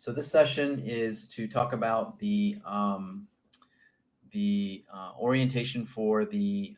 So this session is to talk about the orientation for the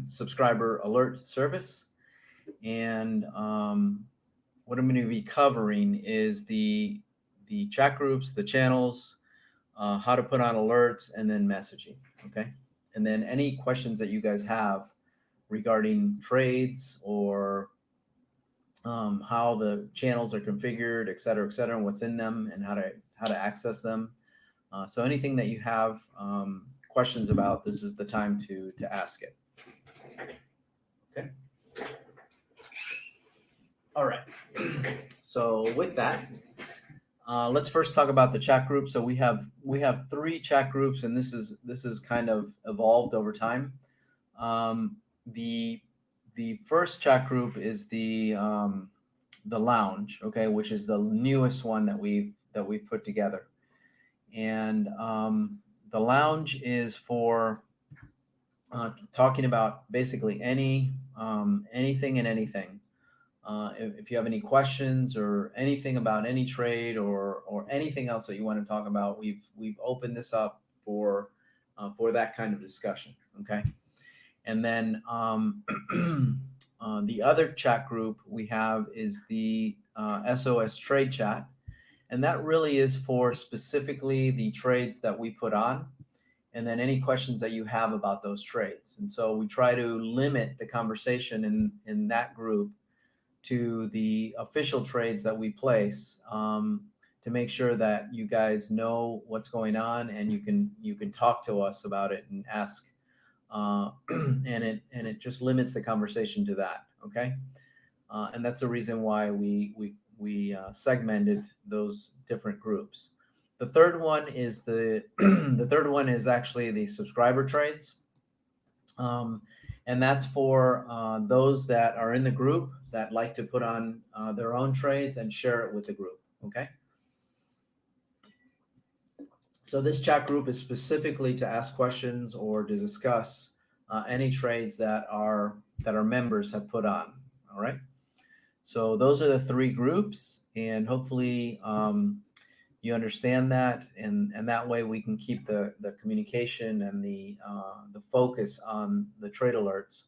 subscriber alert service, and what I'm going to be covering is the chat groups, the channels, how to put on alerts, and then messaging. Okay, and then any questions that you guys have regarding trades or how the channels are configured, et cetera, and what's in them, and how to access them. So anything that you have questions about, this is the time to ask it. Okay. All right. So with that, let's first talk about the chat group. So we have 3 chat groups, and this is kind of evolved over time. The first chat group is the lounge, okay, which is the newest one that we've put together. And the lounge is for talking about basically anything and anything. If you have any questions or anything about any trade or anything else that you want to talk about, we've opened this up for that kind of discussion. Okay, and then the other chat group we have is the Sos Trade Chat, and that really is for specifically the trades that we put on, and then any questions that you have about those trades. And so we try to limit the conversation in that group to the official trades that we place, to make sure that you guys know what's going on, and you can talk to us about it and ask, and it just limits the conversation to that. Okay, and that's the reason why we segmented those different groups. The third one is the third one is actually the subscriber trades, and that's for those that are in the group that like to put on their own trades and share it with the group. Okay. So this chat group is specifically to ask questions or to discuss any trades that our members have put on. All right. So those are the 3 groups, and hopefully you understand that, and that way we can keep the communication and the focus on the trade alerts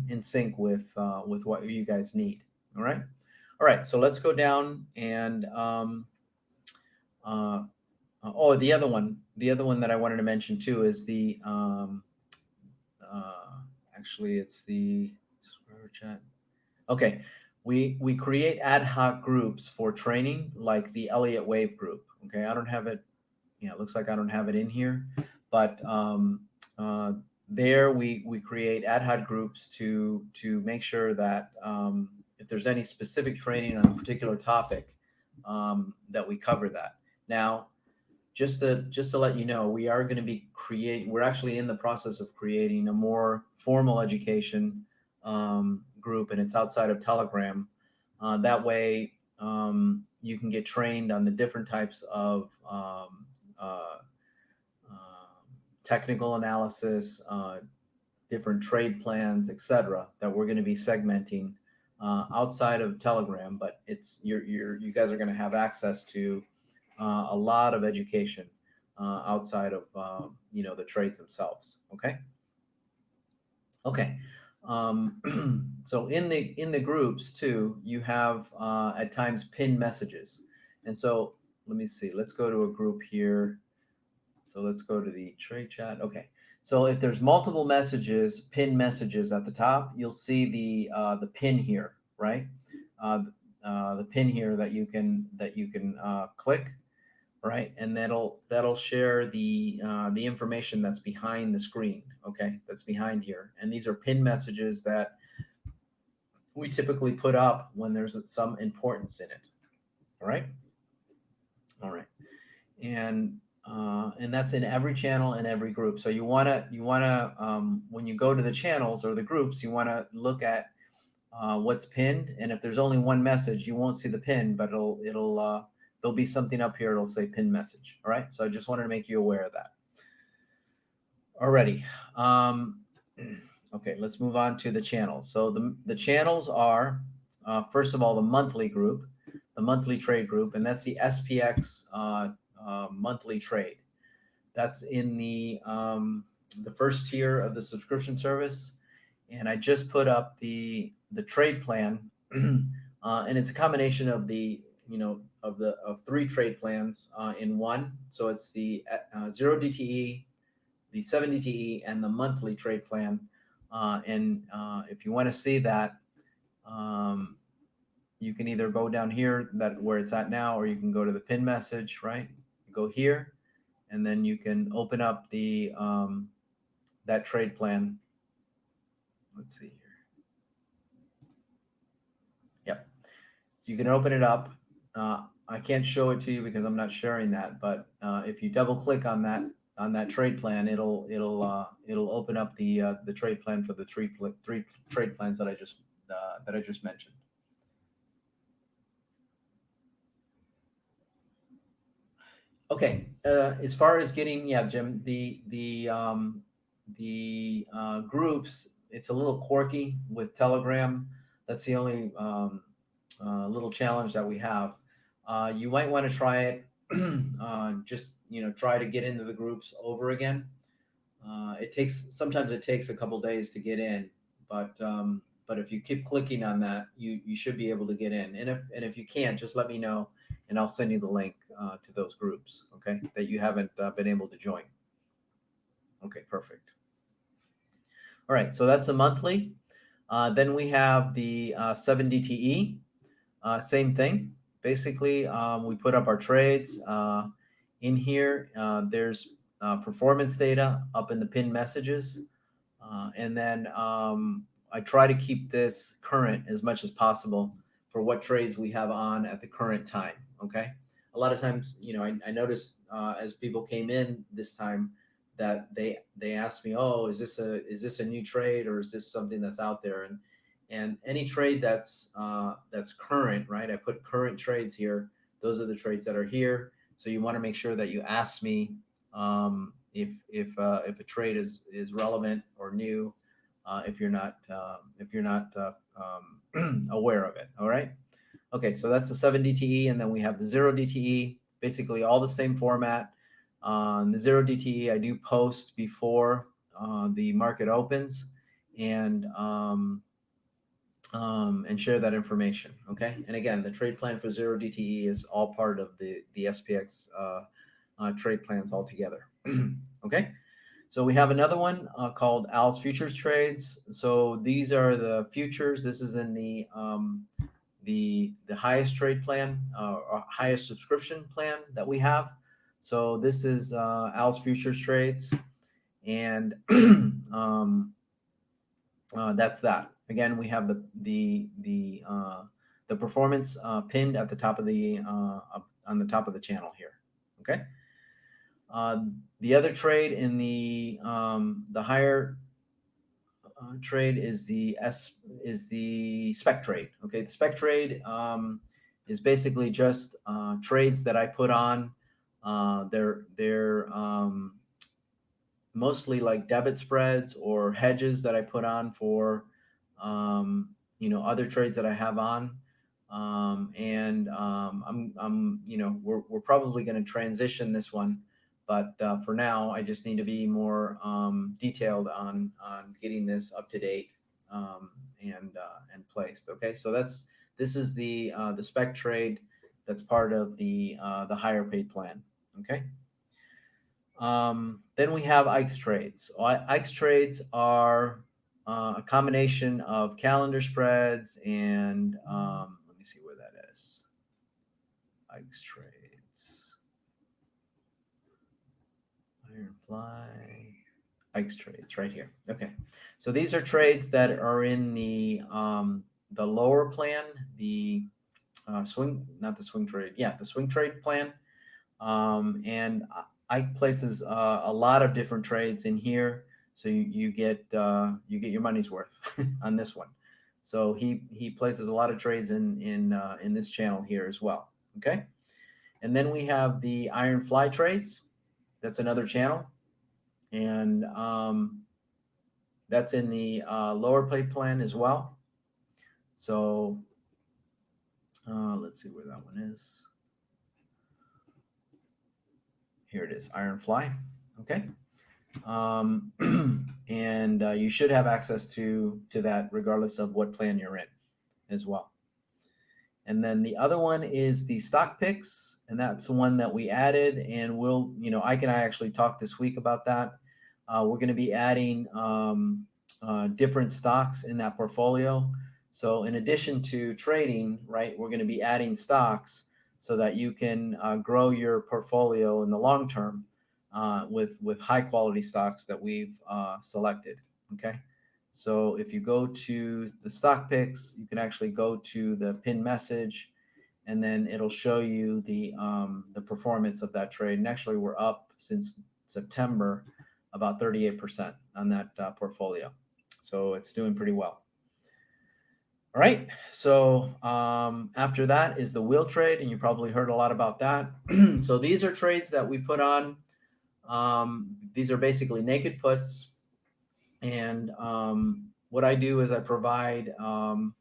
in sync with what you guys need. All right. So let's go down and the other one that I wanted to mention too is the actually it's the subscriber chat. Okay, we create ad hoc groups for training, like the Elliott Wave group. Okay, I don't have it. Yeah, it looks like I don't have it in here, but there we create ad hoc groups to make sure that if there's any specific training on a particular topic, that we cover that. Now, just to let you know, we are going to be we're actually in the process of creating a more formal education group, and it's outside of Telegram. That way you can get trained on the different types of technical analysis, different trade plans, etc., that we're going to be segmenting outside of Telegram. But it's you guys are going to have access to a lot of education outside of the trades themselves. Okay. So in the groups too, you have at times pinned messages, and so let me see. Let's go to a group here. So let's go to the trade chat. Okay. So if there's multiple messages, pinned messages at the top, you'll see the pin here, right? The pin here that you can click, right? And that'll share the information that's behind the screen. Okay, that's behind here, and these are pinned messages that we typically put up when there's some importance in it. All right, and that's in every channel and every group. So you wanna when you go to the channels or the groups, you wanna look at what's pinned, and if there's only one message, you won't see the pin, but there'll be something up here. It'll say pin message. All right. So I just wanted to make you aware of that. Alrighty. Okay. Let's move on to the channels. So the channels are first of all, the monthly group, the monthly trade group, and that's the SPX monthly trade. That's in the first tier of the subscription service, and I just put up the trade plan, and it's a combination of the of 3 trade plans in one. So it's the 0 DTE, the 7 DTE, and the monthly trade plan. And if you want to see that, you can either go down here where it's at now, or you can go to the pin message, right? You go here, and then you can open up the that trade plan. Let's see here. Yep. So you can open it up. I can't show it to you because I'm not sharing that, but if you double click on that trade plan, it'll open up the trade plan for the three trade plans that I just mentioned. Okay, as far as getting, Jim, the groups, it's a little quirky with Telegram. That's the only little challenge that we have. You might want to try it. Just try to get into the groups over again. Sometimes it takes a couple days to get in, but if you keep clicking on that, you should be able to get in. And if you can't, just let me know, and I'll send you the link to those groups, okay, that you haven't been able to join. Okay, perfect. All right, so that's the monthly. Then we have the 7 DTE. Same thing. Basically, we put up our trades in here. There's performance data up in the pinned messages. And then I try to keep this current as much as possible for what trades we have on at the current time. Okay. A lot of times, I noticed as people came in this time that they asked me, "Oh, is this a new trade, or is this something that's out there?" And any trade that's current, right? I put current trades here. Those are the trades that are here. So you want to make sure that you ask me if a trade is relevant or new, if you're not aware of it. All right. Okay, so that's the 7 DTE, and then we have the 0 DTE. Basically, all the same format. The 0 DTE I do post before the market opens, and share that information. Okay, and again, the trade plan for 0 DTE is all part of the SPX trade plans altogether. Okay, so we have another one called Al's Futures Trades. So these are the futures. This is in the highest trade plan or highest subscription plan that we have. So this is Al's Futures Trades, and that's that. Again, we have the performance pinned at the top of the on the top of the channel here. Okay. The other trade in the higher trade is the Spec Trade. Okay, the Spec Trade is basically just trades that I put on. They're mostly like debit spreads or hedges that I put on for other trades that I have on. We're probably going to transition this one, but for now I just need to be more detailed on getting this up to date and placed. Okay, so this is the Spec Trade that's part of the higher paid plan. Okay. Then we have Ike's Trades. Ike's Trades are a combination of calendar spreads and let me see where that is. Ike's Trades. Ironfly. Ike's Trades right here. Okay. So these are trades that are in the lower plan, the swing, not the swing trade. Yeah, the swing trade plan. And Ike places a lot of different trades in here, so you get your money's worth on this one. So he places a lot of trades in this channel here as well. Okay, and then we have the Ironfly Trades. That's another channel, and that's in the lower pay plan as well. So let's see where that one is. Here it is, Ironfly. Okay. And you should have access to that regardless of what plan you're in as well. And then the other one is the stock picks, and that's the one that we added, and we'll, Ike and I actually talked this week about that. We're going to be adding different stocks in that portfolio. So in addition to trading, right, we're going to be adding stocks so that you can grow your portfolio in the long term with high quality stocks that we've selected. Okay. So if you go to the stock picks, you can actually go to the pin message, and then it'll show you the performance of that trade. And actually, we're up since September about 38% on that portfolio. So it's doing pretty well. All right. So after that is the wheel trade, and you probably heard a lot about that. So these are trades that we put on. These are basically naked puts. And what I do is I provide an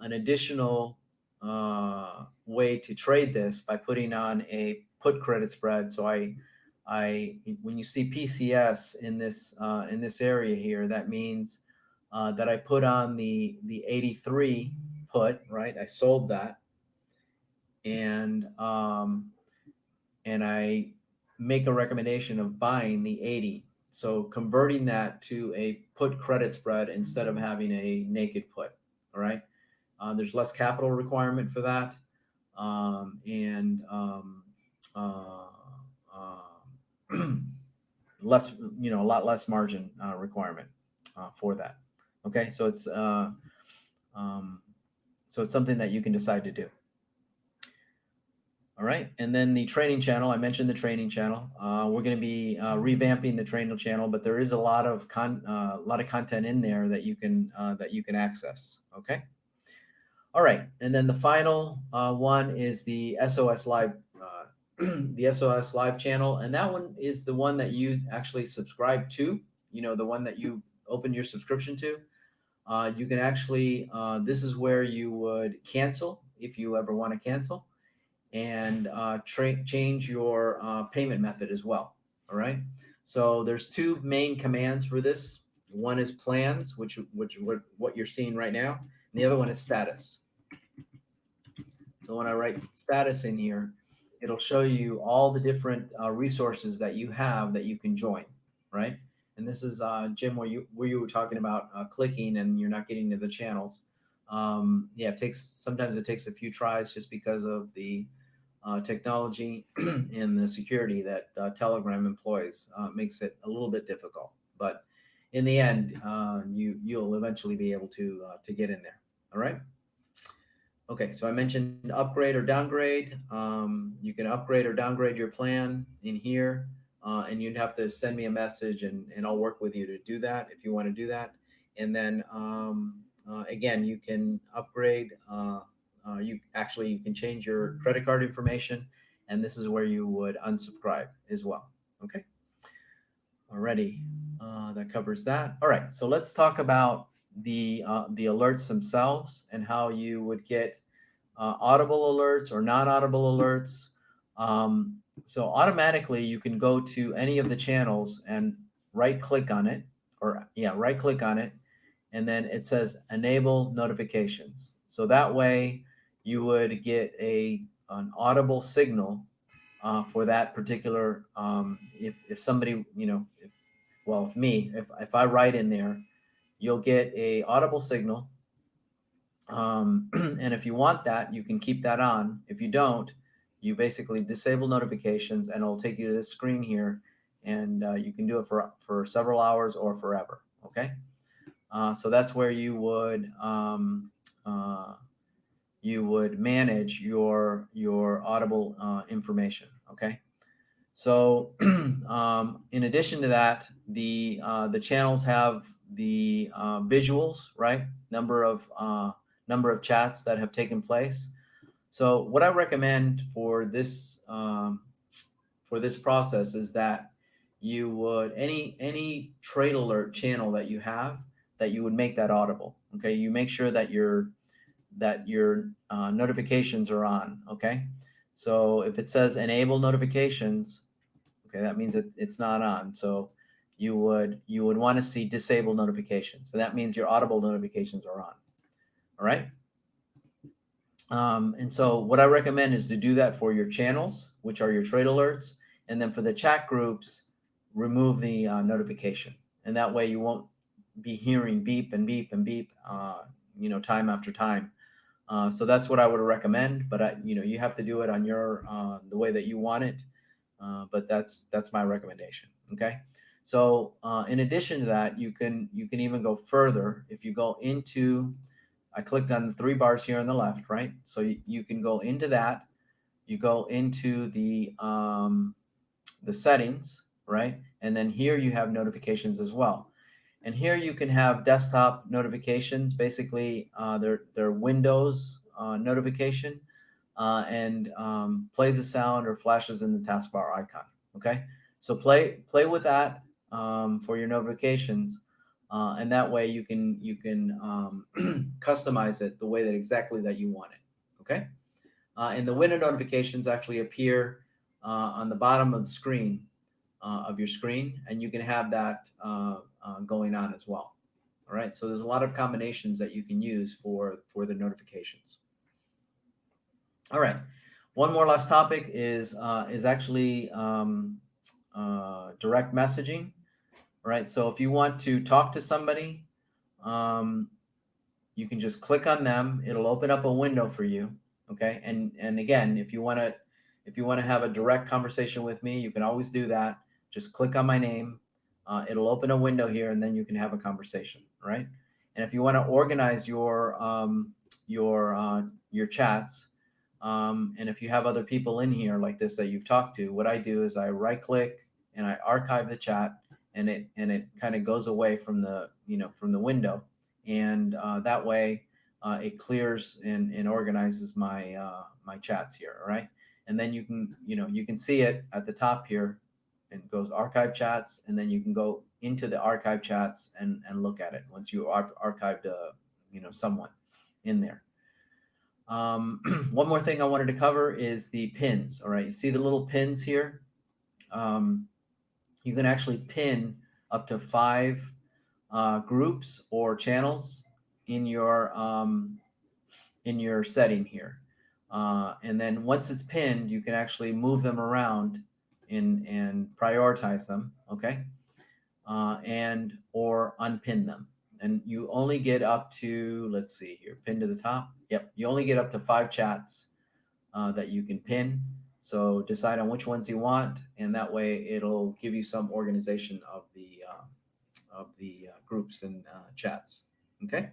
additional way to trade this by putting on a put credit spread. So I when you see PCS in this area here, that means that I put on the 83 put, right? I sold that, and I make a recommendation of buying the 80. So converting that to a put credit spread instead of having a naked put. All right. There's less capital requirement for that. And less, a lot less margin requirement for that. Okay. So it's something that you can decide to do. All right, and then the training channel. I mentioned the training channel. We're going to be revamping the training channel, but there is a lot of content in there that you can access. Okay. All right, and then the final one is the SOS Live, the SOS Live channel, and that one is the one that you actually subscribe to. The one that you open your subscription to. You can actually. This is where you would cancel if you ever want to cancel. And change your payment method as well. All right. So there's two main commands for this. One is plans, which what you're seeing right now, and the other one is status. So when I write status in here, it'll show you all the different resources that you have that you can join. Right. And this is Jim, where you were talking about clicking and you're not getting to the channels. Yeah, sometimes it takes a few tries just because of the technology and the security that Telegram employs makes it a little bit difficult. But in the end, you'll eventually be able to get in there. All right. Okay, so I mentioned upgrade or downgrade. You can upgrade or downgrade your plan in here, and you'd have to send me a message, and I'll work with you to do that if you want to do that. And then again, you can upgrade. You can change your credit card information, and this is where you would unsubscribe as well. Okay. Alrighty, that covers that. All right, so let's talk about the alerts themselves and how you would get audible alerts or non-audible alerts. So automatically, you can go to any of the channels and right-click on it, right-click on it, and then it says enable notifications. So that way, you would get an audible signal for that particular. If somebody, if I write in there, you'll get a audible signal. And if you want that, you can keep that on. If you don't, you basically disable notifications, and it'll take you to this screen here, and you can do it for several hours or forever. Okay. So that's where you would manage your audible information. Okay. So in addition to that, the channels have the visuals, right? Number of chats that have taken place. So what I recommend for this process is that you would any trade alert channel that you have, that you would make that audible. Okay, you make sure that your that your notifications are on. Okay, so if it says enable notifications, okay, that means it's not on. So you would want to see disable notifications. So that means your Audible notifications are on. All right. And so what I recommend is to do that for your channels, which are your trade alerts, and then for the chat groups, remove the notification, and that way you won't be hearing beep and beep and beep, time after time. So that's what I would recommend, but you have to do it on your the way that you want it. But that's my recommendation. Okay. So in addition to that, you can even go further. If you go into, I clicked on the 3 bars here on the left, right? So you can go into that. You go into the settings, right? And then here you have notifications as well. And here you can have desktop notifications. Basically, they're Windows notification, and plays a sound or flashes in the taskbar icon. Okay, so play with that for your notifications, and that way you can customize it the way that exactly that you want it. Okay, and the window notifications actually appear on the bottom of the screen of your screen, and you can have that going on as well. All right, so there's a lot of combinations that you can use for the notifications. All right, one more last topic is actually direct messaging. All right, so if you want to talk to somebody, you can just click on them. It'll open up a window for you. Okay, and again, if you want to have a direct conversation with me, you can always do that. Just click on my name. It'll open a window here, and then you can have a conversation, right? And if you want to organize your chats, and if you have other people in here like this that you've talked to, what I do is I right click and I archive the chat, and it kind of goes away from the from the window, and that way it clears and organizes my my chats here. All right, and then you can see it at the top here, and it goes archive chats, and then you can go into the archive chats and look at it once you archived someone in there. One more thing I wanted to cover is the pins. All right, you see the little pins here. You can actually pin up to 5 groups or channels in your setting here, and then once it's pinned, you can actually move them around and prioritize them. Okay, and or unpin them. And you only get up to, let's see here, pin to the top. Yep, you only get up to 5 chats that you can pin. So decide on which ones you want, and that way it'll give you some organization of the groups and chats. Okay.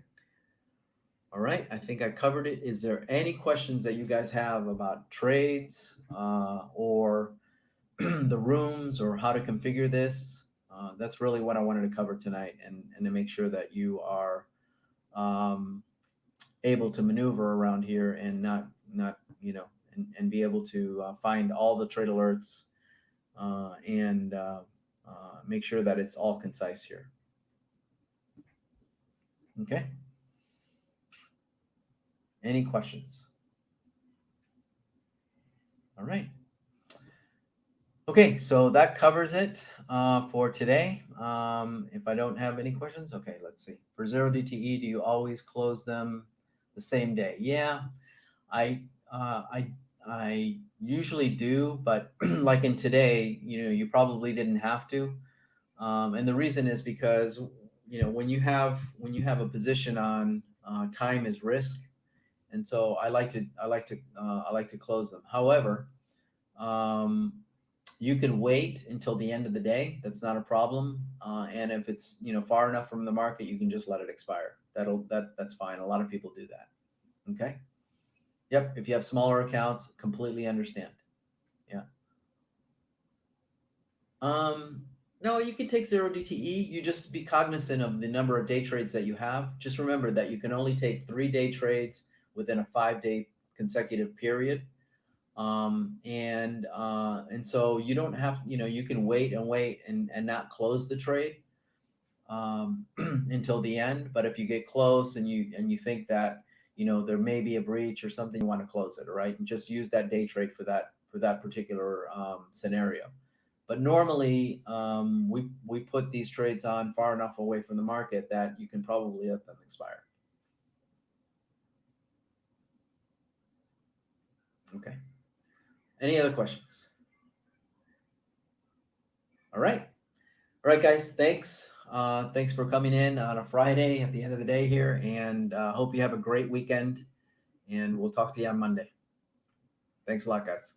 All right, I think I covered it. Is there any questions that you guys have about trades or the rooms or how to configure this? That's really what I wanted to cover tonight, and to make sure that you are able to maneuver around here and not and be able to find all the trade alerts and make sure that it's all concise here. Okay. Any questions? All right. Okay, so that covers it for today. If I don't have any questions, okay, let's see. For 0DTE, do you always close them the same day? Yeah, I usually do, but like in today, you probably didn't have to. And the reason is because when you have a position on time is risk, and so I like to close them. However, you can wait until the end of the day. That's not a problem. And if it's far enough from the market, you can just let it expire. That's fine. A lot of people do that. Okay. Yep. If you have smaller accounts, completely understand. Yeah. No, you can take 0DTE. You just be cognizant of the number of day trades that you have. Just remember that you can only take 3 day trades within a 5-day consecutive period. And so you don't have, you can wait and not close the trade until the end. But if you get close and you think that, there may be a breach or something, you want to close it, all right? And just use that day trade for that particular scenario. But normally, we put these trades on far enough away from the market that you can probably let them expire. Okay. Any other questions? All right. All right, guys. Thanks. Thanks for coming in on a Friday at the end of the day here, and hope you have a great weekend. And we'll talk to you on Monday. Thanks a lot, guys.